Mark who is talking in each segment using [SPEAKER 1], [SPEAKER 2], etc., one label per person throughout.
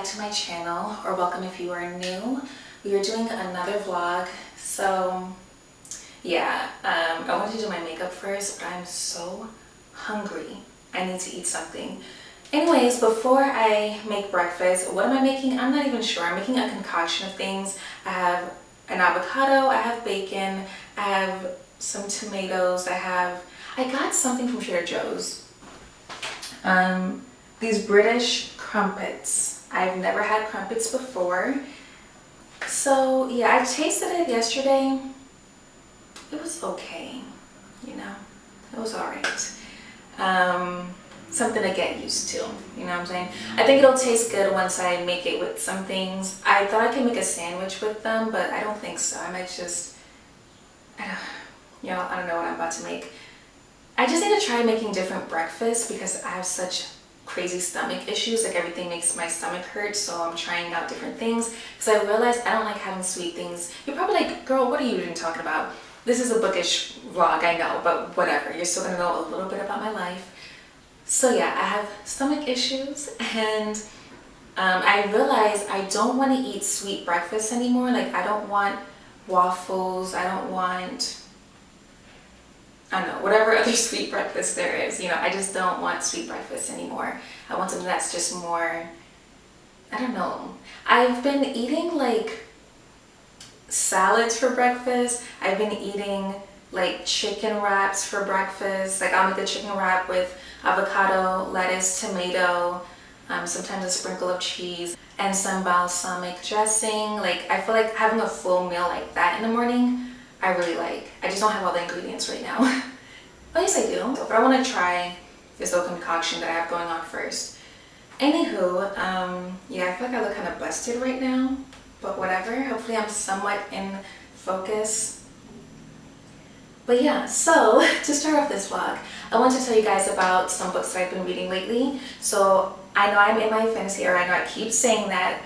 [SPEAKER 1] to my channel, or welcome if you are new. We are doing another vlog. So yeah, I wanted to do my makeup first, but I'm so hungry. I need to eat something. Anyways, before I make breakfast, what am I making? I'm not even sure. I'm making a concoction of things. I have an avocado, I have bacon, I have some tomatoes, I got something from Trader Joe's. These British crumpets. I've never had crumpets before. So yeah, I tasted it yesterday. It was okay, you know, it was alright. Something to get used to, you know what I'm saying? I think it'll taste good once I make it with some things. I thought I could make a sandwich with them, but I don't think so. I might just, I don't know what I'm about to make. I just need to try making different breakfasts because I have such crazy stomach issues. Like everything makes my stomach hurt, so I'm trying out different things because I realized I don't like having sweet things. You're probably like, girl, what are you even talking about? This is a bookish vlog, I know, but whatever. You're still gonna know a little bit about my life. So yeah, I have stomach issues, and I realized I don't want to eat sweet breakfast anymore. Like I don't want waffles, I don't want, I don't know, whatever other sweet breakfast there is, you know, I just don't want sweet breakfast anymore. I want something that's just more, I don't know. I've been eating like salads for breakfast. I've been eating like chicken wraps for breakfast. Like I'll make the chicken wrap with avocado, lettuce, tomato, sometimes a sprinkle of cheese, and some balsamic dressing. Like I feel like having a full meal like that in the morning, I really like. I just don't have all the ingredients right now. Oh yes I do, but I want to try this little concoction that I have going on first. Anywho, yeah, I feel like I look kind of busted right now, but whatever. Hopefully I'm somewhat in focus. But yeah, so to start off this vlog, I want to tell you guys about some books that I've been reading lately. So I know I'm in my fantasy era, I know I keep saying that,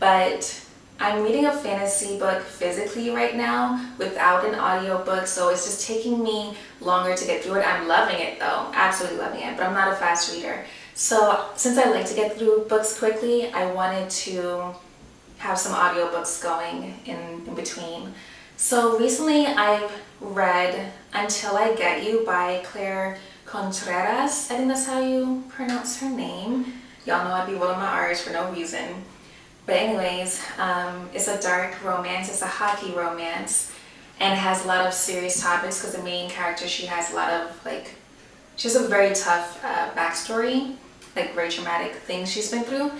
[SPEAKER 1] but I'm reading a fantasy book physically right now without an audiobook, so it's just taking me longer to get through it. I'm loving it though, absolutely loving it, but I'm not a fast reader. So since I like to get through books quickly, I wanted to have some audiobooks going in between. So recently I've read Until I Get You by Claire Contreras. I think that's how you pronounce her name. Y'all know I'd be rolling my R's for no reason. But anyways, it's a dark romance, it's a hockey romance, and it has a lot of serious topics because the main character, she has a lot of she has a very tough backstory, like very traumatic things she's been through.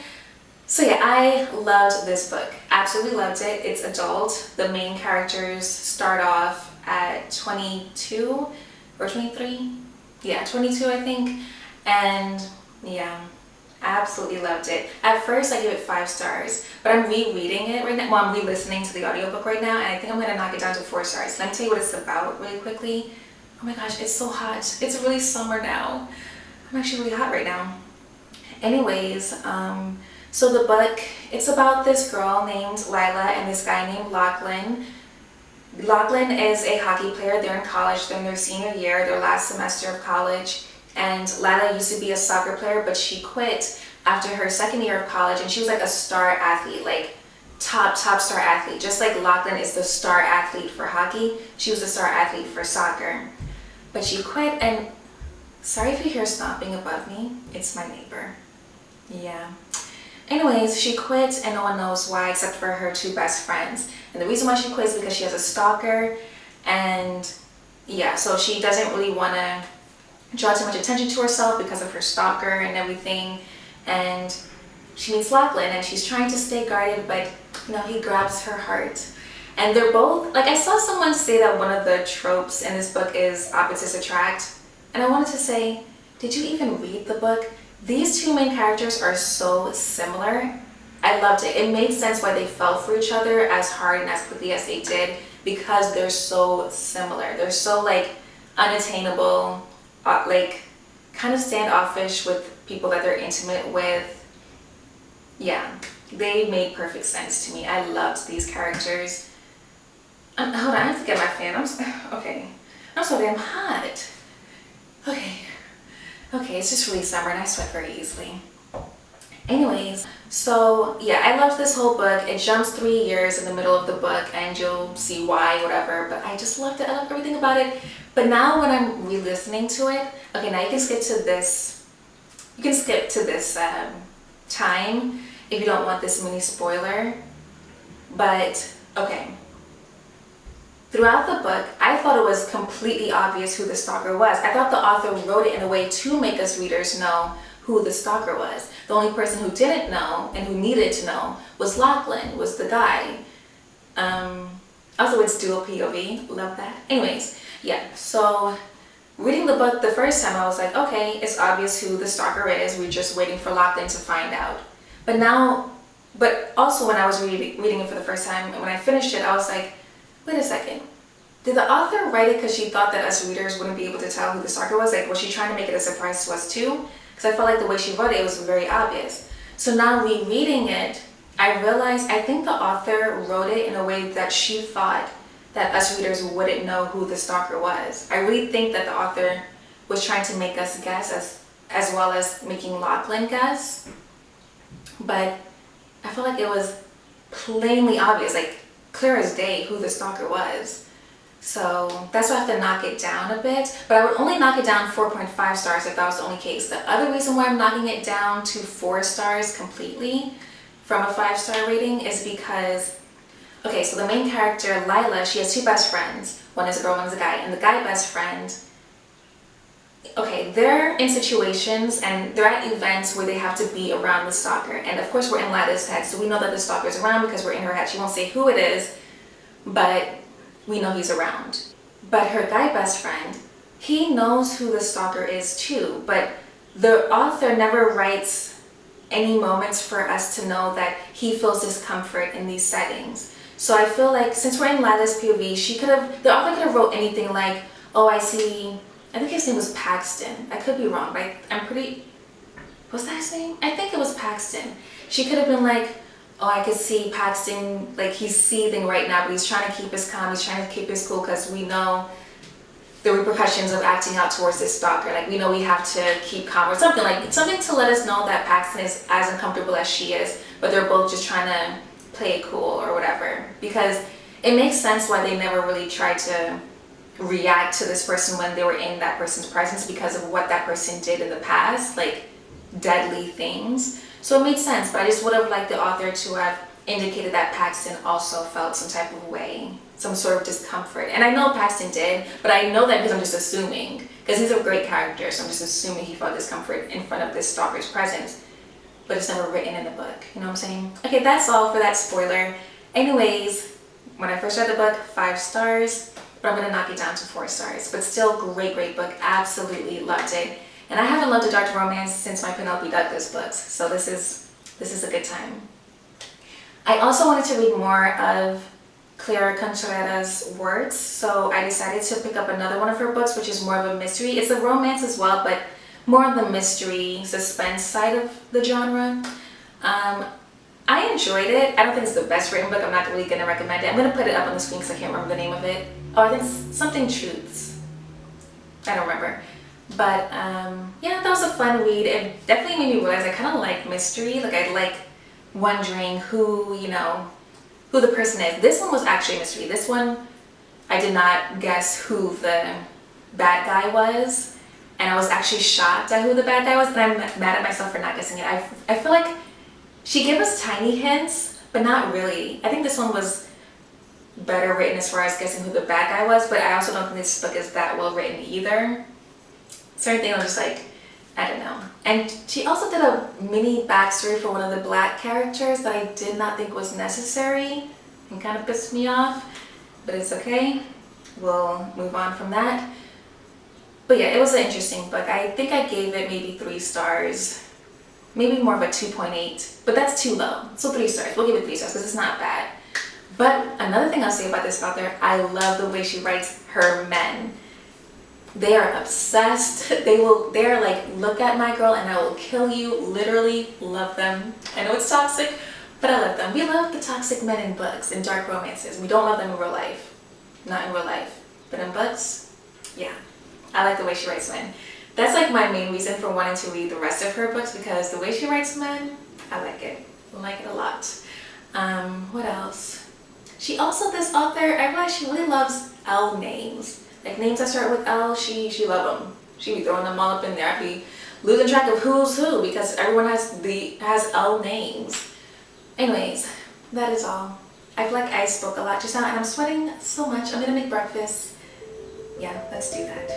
[SPEAKER 1] So yeah, I loved this book, absolutely loved it. It's adult. The main characters start off at 22 or 23, yeah, 22 I think, and yeah, absolutely loved it. At first I gave it 5 stars, but I'm rereading it right now. Well, I'm re-listening to the audiobook right now, and I think I'm gonna knock it down to 4 stars. Let me tell you what it's about really quickly. Oh my gosh, it's so hot. It's really summer now. I'm actually really hot right now. Anyways, so the book, it's about this girl named Lila and this guy named Lachlan. Lachlan is a hockey player. They're in college. They're in their senior year, their last semester of college. And Lila used to be a soccer player, but she quit after her second year of college, and she was like a star athlete, like top star athlete. Just like Lachlan is the star athlete for hockey, she was the star athlete for soccer. But she quit, and sorry if you hear stomping above me, it's my neighbor. Yeah. Anyways, she quit and no one knows why except for her 2 best friends. And the reason why she quit is because she has a stalker, and yeah, so she doesn't really want to draw too much attention to herself because of her stalker and everything. And she meets Lachlan and she's trying to stay guarded, but you know, he grabs her heart. And they're both, like, I saw someone say that one of the tropes in this book is opposites attract. And I wanted to say, did you even read the book? These 2 main characters are so similar. I loved it. It made sense why they fell for each other as hard and as quickly as they did, because they're so similar. They're so like unattainable, like kind of standoffish with people that they're intimate with. Yeah, they made perfect sense to me. I loved these characters. Hold on, I have to get my fan. Okay, I'm so damn hot. Okay, it's just really summer and I sweat very easily. Anyways, so yeah, I loved this whole book. It jumps 3 years in the middle of the book and you'll see why, whatever, but I just loved it. I loved everything about it. But now when I'm re-listening to it, okay, now you can skip to this, time if you don't want this mini spoiler. But okay, throughout the book, I thought it was completely obvious who the stalker was. I thought the author wrote it in a way to make us readers know who the stalker was. The only person who didn't know and who needed to know was Lachlan, was the guy. Also, it's dual POV, love that. Anyways, yeah, so reading the book the first time, I was like, okay, it's obvious who the stalker is. We're just waiting for Lachlan to find out. But also when I was reading it for the first time, and when I finished it, I was like, wait a second. Did the author write it because she thought that us readers wouldn't be able to tell who the stalker was? Like, was she trying to make it a surprise to us too? Because I felt like the way she wrote it, it was very obvious. So now rereading it, I realized I think the author wrote it in a way that she thought that us readers wouldn't know who the stalker was. I really think that the author was trying to make us guess as well as making Lachlan guess. But I feel like it was plainly obvious, like clear as day, who the stalker was. So that's why I have to knock it down a bit. But I would only knock it down 4.5 stars if that was the only case. The other reason why I'm knocking it down to 4 stars completely from a 5-star rating is because, okay, so the main character, Lila, she has 2 best friends. One is a girl, one is a guy. And the guy best friend, okay, they're in situations and they're at events where they have to be around the stalker. And of course we're in Lila's head, so we know that the stalker's around because we're in her head. She won't say who it is, but we know he's around. But her guy best friend, he knows who the stalker is too, but the author never writes any moments for us to know that he feels discomfort in these settings. So I feel like since we're in Lila's POV, the author could have wrote anything like, oh, I think his name was Paxton. I could be wrong, but I'm pretty, was that his name? I think it was Paxton. She could have been like, oh, I could see Paxton, like he's seething right now, but he's trying to keep his calm, he's trying to keep his cool because we know the repercussions of acting out towards this stalker. Like we know we have to keep calm or something to let us know that Paxton is as uncomfortable as she is, but they're both just trying to play it cool or whatever. Because it makes sense why they never really tried to react to this person when they were in that person's presence because of what that person did in the past, like deadly things. So it made sense, but I just would have liked the author to have indicated that Paxton also felt some type of way, some sort of discomfort. And I know Paxton did, but I know that because I'm just assuming, because he's a great character, so I'm just assuming he felt discomfort in front of this stalker's presence, but it's never written in the book, you know what I'm saying? Okay, that's all for that spoiler. Anyways, when I first read the book, 5 stars, but I'm gonna knock it down to 4 stars. But still, great book, absolutely loved it. And I haven't loved a dark romance since my Penelope Douglas books, so this is a good time. I also wanted to read more of Clara Contreras' works, so I decided to pick up another one of her books, which is more of a mystery. It's a romance as well, but more on the mystery suspense side of the genre. I enjoyed it. I don't think it's the best written book. I'm not really going to recommend it. I'm going to put it up on the screen because I can't remember the name of it. Oh, I think it's something Truths. I don't remember. But yeah, that was a fun read. It definitely made me realize I kind of like mystery. Like I like wondering who the person is. This one was actually a mystery. This one, I did not guess who the bad guy was. And I was actually shocked at who the bad guy was. And I'm mad at myself for not guessing it. I feel like she gave us tiny hints, but not really. I think this one was better written as far as guessing who the bad guy was, but I also don't think this book is that well written either. Certain things I'm just like, I don't know. And she also did a mini backstory for one of the black characters that I did not think was necessary and kind of pissed me off, but it's okay. We'll move on from that. But yeah, it was an interesting book. I think I gave it maybe 3 stars. Maybe more of a 2.8, but that's too low. So 3 stars. We'll give it 3 stars because it's not bad. But another thing I'll say about this author, I love the way she writes her men. They are obsessed. They're like, look at my girl and I will kill you. Literally love them. I know it's toxic, but I love them. We love the toxic men in books, in dark romances. We don't love them in real life. Not in real life. But in books, yeah. I like the way she writes men. That's like my main reason for wanting to read the rest of her books because the way she writes men, I like it. I like it a lot. What else? She also, this author, I realize she really loves L names. Like names that start with L, she love them. She be throwing them all up in there. I be losing track of who's who because everyone has L names. Anyways, that is all. I feel like I spoke a lot just now and I'm sweating so much. I'm gonna make breakfast. Yeah, let's do that.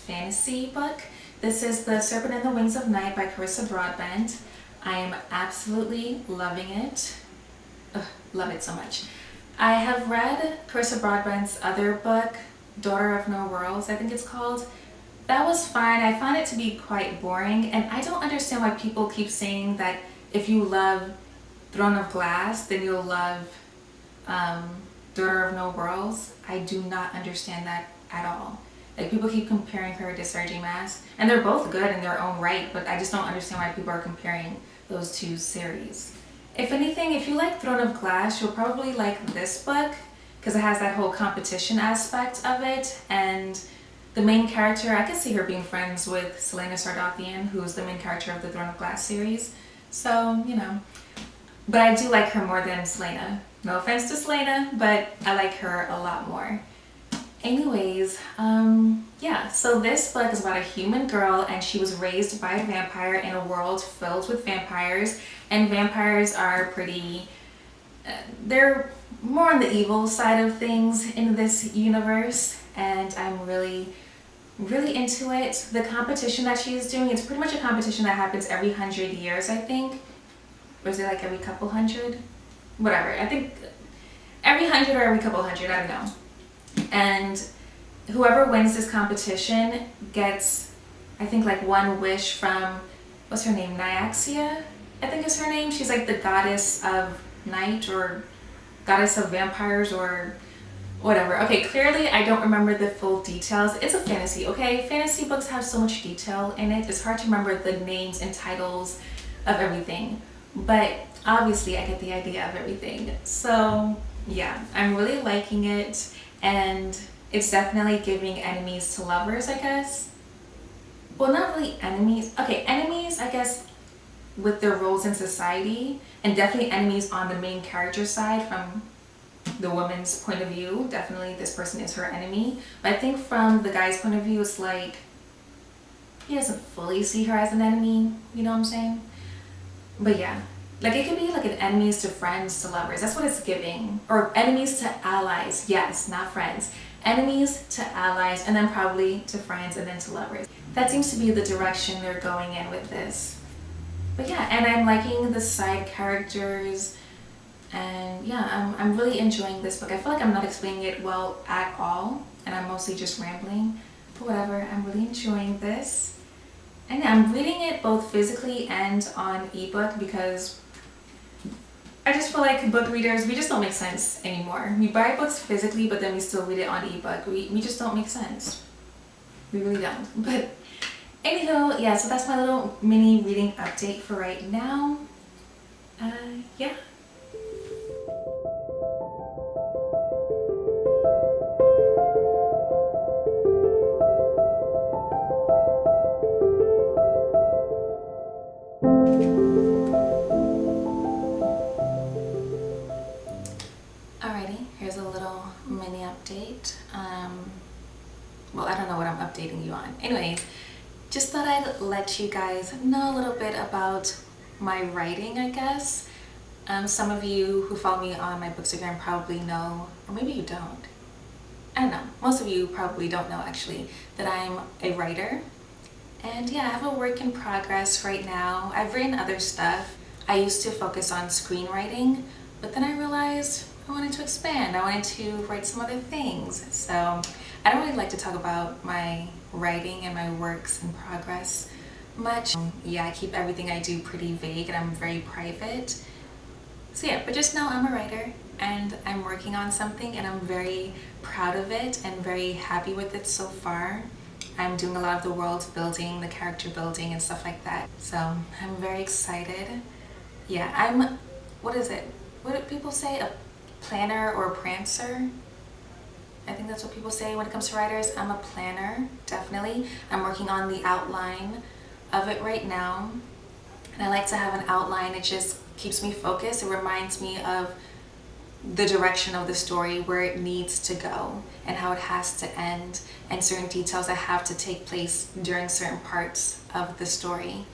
[SPEAKER 1] Fantasy book. This is The Serpent and the Wings of Night by Carissa Broadbent. I am absolutely loving it. Ugh, love it so much. I have read Carissa Broadbent's other book, Daughter of No Worlds, I think it's called. That was fine. I found it to be quite boring, and I don't understand why people keep saying that if you love Throne of Glass, then you'll love Daughter of No Worlds. I do not understand that at all. Like, people keep comparing her to Sarah Maas, and they're both good in their own right, but I just don't understand why people are comparing those two series. If anything, if you like Throne of Glass, you'll probably like this book because it has that whole competition aspect of it, and the main character, I could see her being friends with Selena Sardothian, who's the main character of the Throne of Glass series. So, you know, but I do like her more than Selena. No offense to Selena, but I like her a lot more. Anyways, yeah, so this book is about a human girl, and she was raised by a vampire in a world filled with vampires, and vampires are pretty, they're more on the evil side of things in this universe, and I'm really into it. The competition that she's doing, it's pretty much a competition that happens every 100 years, I think. Or is it like every couple hundred? Whatever, I think every 100 or every couple hundred, I don't know. And whoever wins this competition gets, I think, like one wish from, what's her name, Nyaxia, I think is her name. She's like the goddess of night or goddess of vampires or whatever. Okay, clearly I don't remember the full details. It's a fantasy, okay? Fantasy books have so much detail in it. It's hard to remember the names and titles of everything. But obviously I get the idea of everything. So yeah, I'm really liking it. And it's definitely giving enemies to lovers, I guess. Well, not really enemies. Okay, enemies, I guess, with their roles in society, and definitely enemies on the main character side from the woman's point of view. Definitely this person is her enemy. But I think from the guy's point of view, it's like he doesn't fully see her as an enemy, you know what I'm saying? But yeah. Like, it could be like an enemies to friends to lovers. That's what it's giving. Or enemies to allies. Yes, not friends. Enemies to allies, and then probably to friends, and then to lovers. That seems to be the direction they're going in with this. But yeah, and I'm liking the side characters. And yeah, I'm really enjoying this book. I feel like I'm not explaining it well at all, and I'm mostly just rambling. But whatever, I'm really enjoying this. And I'm reading it both physically and on ebook because I just feel like book readers, we just don't make sense anymore. We buy books physically, but then we still read it on ebook. We just don't make sense. We really don't. But anywho, yeah, so that's my little mini reading update for right now. Yeah. Alrighty, here's a little mini update. Well, I don't know what I'm updating you on. Anyways, just thought I'd let you guys know a little bit about my writing, I guess. Some of you who follow me on my Bookstagram probably know, or maybe you don't. I don't know. Most of you probably don't know actually that I'm a writer. And yeah, I have a work in progress right now. I've written other stuff. I used to focus on screenwriting, but then I realized I wanted to expand. I wanted to write some other things. So I don't really like to talk about my writing and my works in progress much. Yeah, I keep everything I do pretty vague and I'm very private. So yeah, but just know I'm a writer and I'm working on something and I'm very proud of it and very happy with it so far. I'm doing a lot of the world building, the character building and stuff like that. So I'm very excited. Yeah, I'm, what is it? What do people say? A planner or a prancer? I think that's what people say when it comes to writers. I'm a planner, definitely. I'm working on the outline of it right now. And I like to have an outline. It just keeps me focused. It reminds me of the direction of the story, where it needs to go and how it has to end, and certain details that have to take place during certain parts of the story.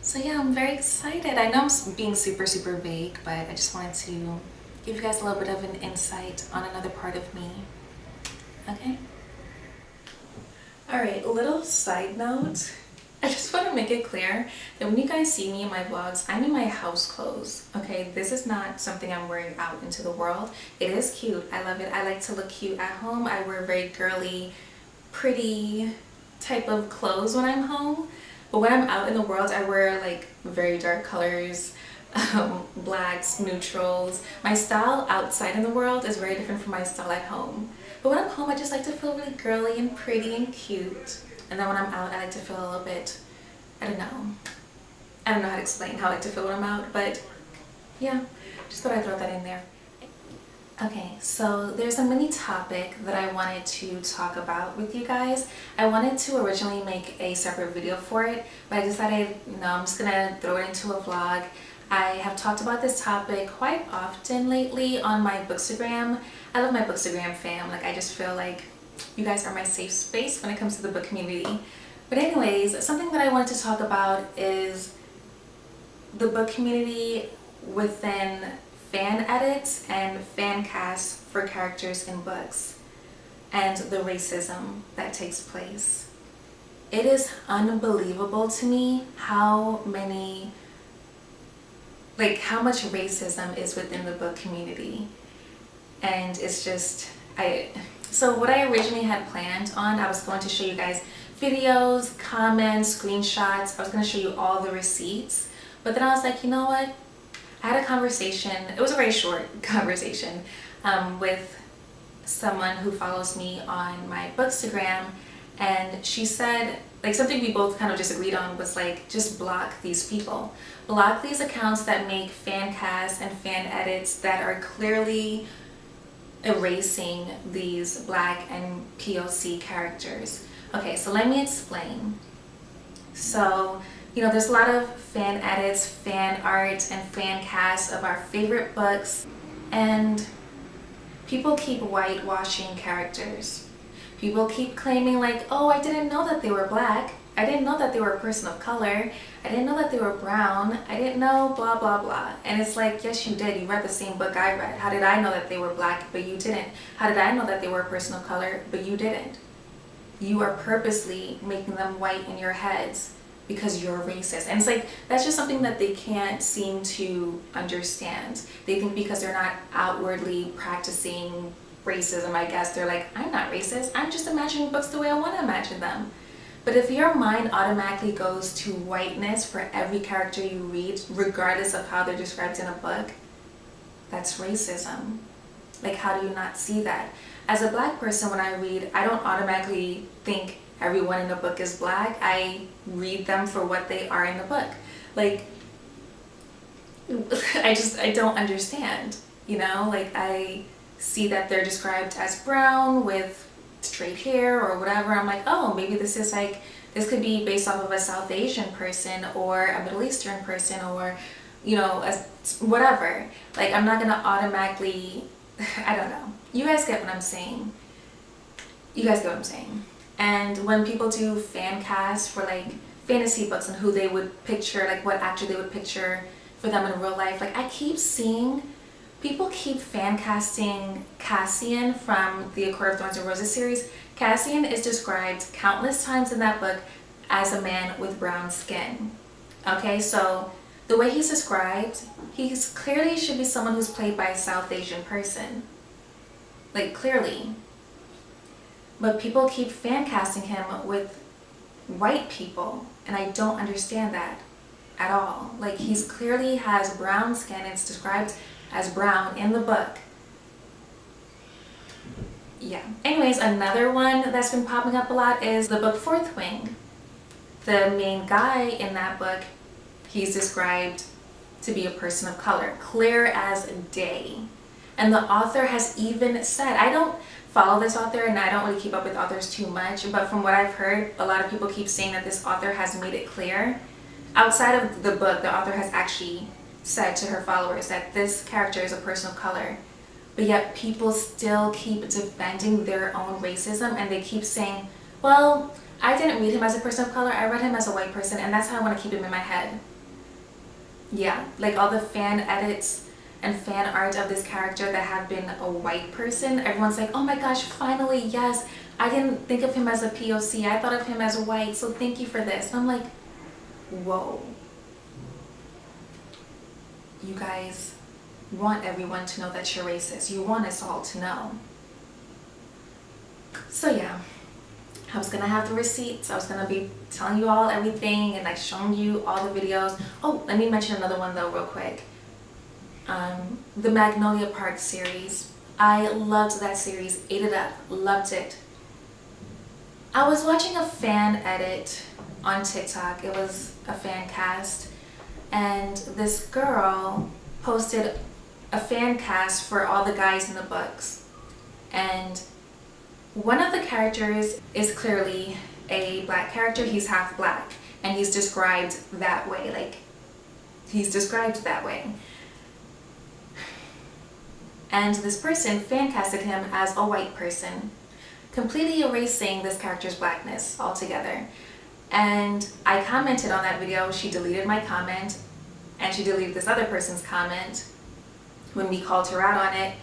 [SPEAKER 1] So yeah, I'm very excited. I know I'm being super vague, but I just wanted to give you guys a little bit of an insight on another part of me. Okay? Alright, a little side note. I just want to make it clear that when you guys see me in my vlogs, I'm in my house clothes, okay? This is not something I'm wearing out into the world. It is cute. I love it. I like to look cute at home. I wear very girly, pretty type of clothes when I'm home. But when I'm out in the world, I wear like very dark colors, blacks, neutrals. My style outside in the world is very different from my style at home. But when I'm home, I just like to feel really girly and pretty and cute. And then when I'm out, I like to feel a little bit, I don't know how to explain how I like to feel when I'm out, but yeah, just thought I'd throw that in there. Okay, so there's a mini topic that I wanted to talk about with you guys. I wanted to originally make a separate video for it, but I decided, no, I'm just gonna throw it into a vlog. I have talked about this topic quite often lately on my Bookstagram. I love my Bookstagram fam. Like, I just feel like you guys are my safe space when it comes to the book community. But anyways, something that I wanted to talk about is the book community within fan edits and fan casts for characters in books and the racism that takes place. It is unbelievable to me how much racism is within the book community. And it's just, so what I originally had planned on, I was going to show you guys videos, comments, screenshots. I was going to show you all the receipts. But then I was like, you know what? I had a conversation, it was a very short conversation, with someone who follows me on my Bookstagram, and she said, like, something we both kind of disagreed on was like, just block these people. Block these accounts that make fan casts and fan edits that are clearly erasing these Black and POC characters. Okay, so let me explain. So, you know, there's a lot of fan edits, fan art, and fan casts of our favorite books, and people keep whitewashing characters. People keep claiming like, oh, I didn't know that they were Black. I didn't know that they were a person of color. I didn't know that they were brown. I didn't know blah, blah, blah. And it's like, yes, you did. You read the same book I read. How did I know that they were Black, but you didn't? How did I know that they were a person of color, but you didn't? You are purposely making them white in your heads because you're racist. And it's like, that's just something that they can't seem to understand. They think because they're not outwardly practicing racism, I guess, they're like, I'm not racist. I'm just imagining books the way I want to imagine them. But if your mind automatically goes to whiteness for every character you read, regardless of how they're described in a book, That's racism. Like, how do you not see that? As a black person, when I read, I don't automatically think everyone in the book is black. I read them for what they are in the book. Like, I don't understand, you know? Like, I see that they're described as brown with straight hair or whatever. I'm like, oh, maybe this is like, this could be based off of a South Asian person or a Middle Eastern person or, you know, whatever. Like, I'm not gonna automatically, I don't know. You guys get what I'm saying. You guys get what I'm saying. And when people do fan casts for like fantasy books and who they would picture, like what actor they would picture for them in real life, like I keep seeing people keep fan casting Cassian from the A Court of Thorns and Roses series. Cassian is described countless times in that book as a man with brown skin. Okay, so the way he's described, he's clearly should be someone who's played by a South Asian person. Like, clearly. But people keep fan casting him with white people, and I don't understand that at all. Like, he's clearly has brown skin. It's described as brown in the book. Yeah. Anyways, another one that's been popping up a lot is the book Fourth Wing. The main guy in that book, he's described to be a person of color, clear as day. And the author has even said, I don't follow this author and I don't really keep up with authors too much, but from what I've heard, a lot of people keep saying that this author has made it clear. Outside of the book, the author has actually said to her followers that this character is a person of color, but yet people still keep defending their own racism, and they keep saying, well, I didn't read him as a person of color, I read him as a white person, and that's how I want to keep him in my head. Yeah, like all the fan edits and fan art of this character that have been a white person, everyone's like, oh my gosh, finally, yes, I didn't think of him as a POC, I thought of him as white, so thank you for this. And I'm like, whoa. You guys want everyone to know that you're racist. You want us all to know. So yeah, I was gonna have the receipts. I was gonna be telling you all everything and like showing you all the videos. Oh, let me mention another one though real quick. The Magnolia Park series. I loved that series, ate it up, loved it. I was watching a fan edit on TikTok. It was a fan cast, and this girl posted a fan cast for all the guys in the books, and one of the characters is clearly a black character. He's half black, and he's described that way. Like, he's described that way. And this person fan casted him as a white person, completely erasing this character's blackness altogether. And I commented on that video. She deleted my comment, and she deleted this other person's comment when we called her out on it.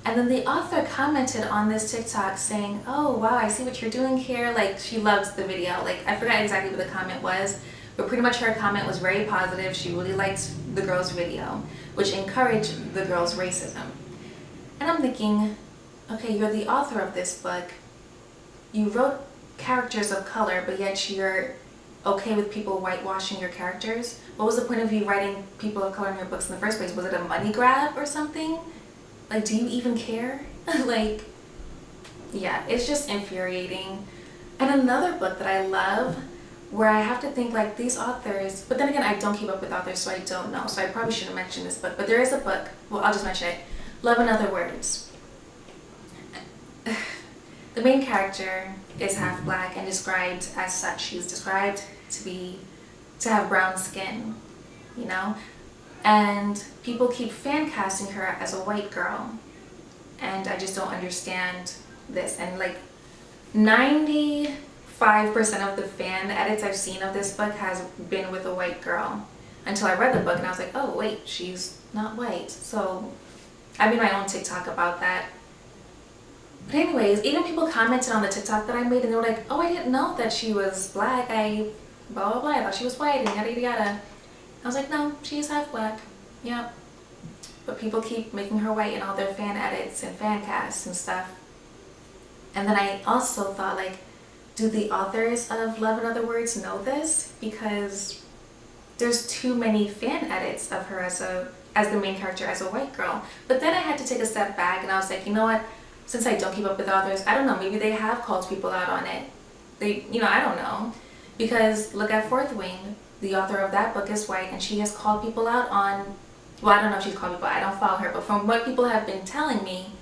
[SPEAKER 1] And then the author commented on this TikTok saying, oh wow, I see what you're doing here. Like, she loves the video. Like, I forgot exactly what the comment was, but pretty much her comment was very positive. She really liked the girl's video, which encouraged the girl's racism. And I'm thinking, okay, you're the author of this book. You wrote characters of color, but yet you're okay with people whitewashing your characters. What was the point of you writing people of color in your books in the first place? Was it a money grab or something? Like, do you even care? Like, yeah, it's just infuriating. And another book that I love, where I have to think like these authors, but then again, I don't keep up with authors, so I don't know. So I probably shouldn't mention this book, but there is a book, well, I'll just mention it. Love in Other Words. The main character is half black and described as such. She's described to have brown skin, you know? And people keep fan casting her as a white girl. And I just don't understand this. And like 95% of the fan edits I've seen of this book has been with a white girl. Until I read the book and I was like, oh wait, she's not white. So I made my own TikTok about that. But anyways, even people commented on the TikTok that I made and they were like, oh, I didn't know that she was black. I blah, blah, blah. I thought she was white and yada, yada, yada. I was like, no, she's half black. Yep. But people keep making her white in all their fan edits and fan casts and stuff. And then I also thought, like, do the authors of Love in Other Words know this? Because there's too many fan edits of her as a as the main character as a white girl. But then I had to take a step back and I was like, you know what? Since I don't keep up with authors, I don't know, maybe they have called people out on it. I don't know. Because look at Fourth Wing, the author of that book is white and she has called people out on, well, I don't know if she's called people, I don't follow her, but from what people have been telling me,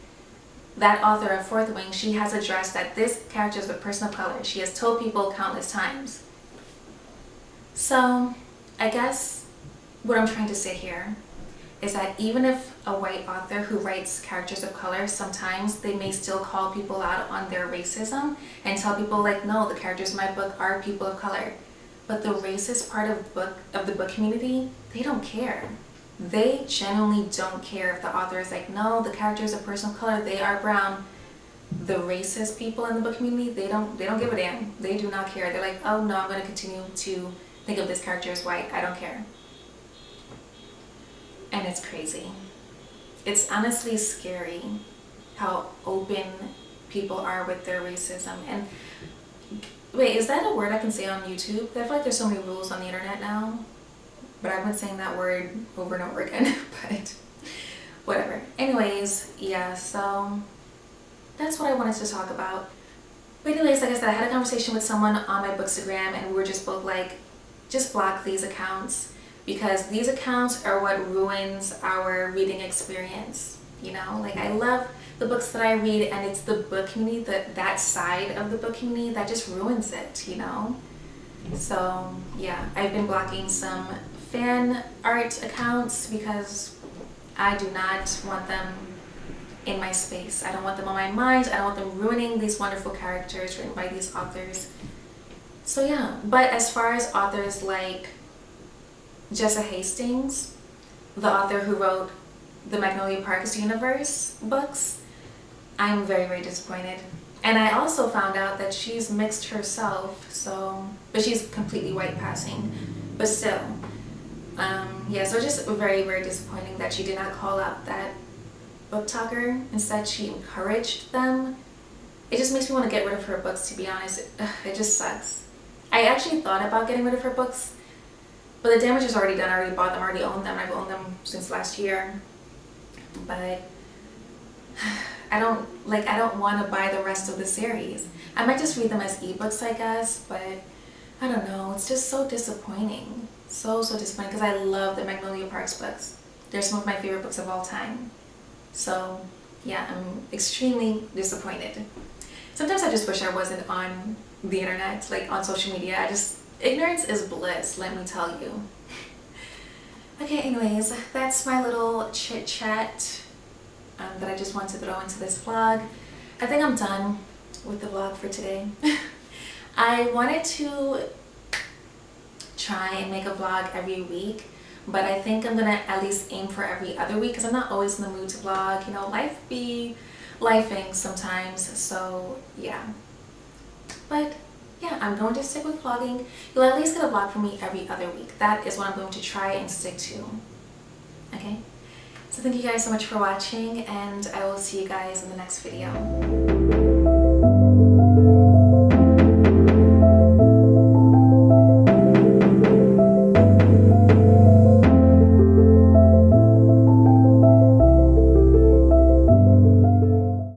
[SPEAKER 1] that author of Fourth Wing, she has addressed that this character is a person of color. She has told people countless times. So, I guess what I'm trying to say here is that even if a white author who writes characters of color, sometimes they may still call people out on their racism and tell people like, no, the characters in my book are people of color. But the racist part of the book community, they don't care. They genuinely don't care if the author is like, no, the character is a person of color, they are brown. The racist people in the book community, they don't give a damn. They do not care. They're like, oh no, I'm going to continue to think of this character as white. I don't care. And it's crazy. It's honestly scary how open people are with their racism. And wait, is that a word I can say on YouTube? I feel like there's so many rules on the internet now. But I've been saying that word over and over again. But whatever. Anyways, yeah, so that's what I wanted to talk about. But anyways, like I said, I had a conversation with someone on my Bookstagram and we were just both like, just block these accounts. Because these accounts are what ruins our reading experience, you know? Like, I love the books that I read, and it's the book community, that side of the book community that just ruins it, you know? So, yeah, I've been blocking some fan art accounts because I do not want them in my space. I don't want them on my mind. I don't want them ruining these wonderful characters written by these authors. So, yeah, but as far as authors like Jessa Hastings, the author who wrote the Magnolia Parks universe books, I'm very, very disappointed. And I also found out that she's mixed herself, but she's completely white passing. But still, yeah, so just very, very disappointing that she did not call out that book talker. Instead, she encouraged them. It just makes me want to get rid of her books, to be honest. It just sucks. I actually thought about getting rid of her books, but the damage is already done. I already bought them, I already own them. I've owned them since last year. But I don't want to buy the rest of the series. I might just read them as ebooks, I guess, but I don't know. It's just so disappointing. So disappointing because I love the Magnolia Parks books. They're some of my favorite books of all time. So yeah, I'm extremely disappointed. Sometimes I just wish I wasn't on the internet, like on social media. Ignorance is bliss, let me tell you. Okay, anyways, that's my little chit chat that I just want to throw into this vlog. I think I'm done with the vlog for today. I wanted to try and make a vlog every week, but I think I'm gonna at least aim for every other week because I'm not always in the mood to vlog. You know, life be lifing sometimes, so yeah. But yeah, I'm going to stick with vlogging. You'll at least get a vlog from me every other week. That is what I'm going to try and stick to. Okay? So thank you guys so much for watching, and I will see you guys in the next video.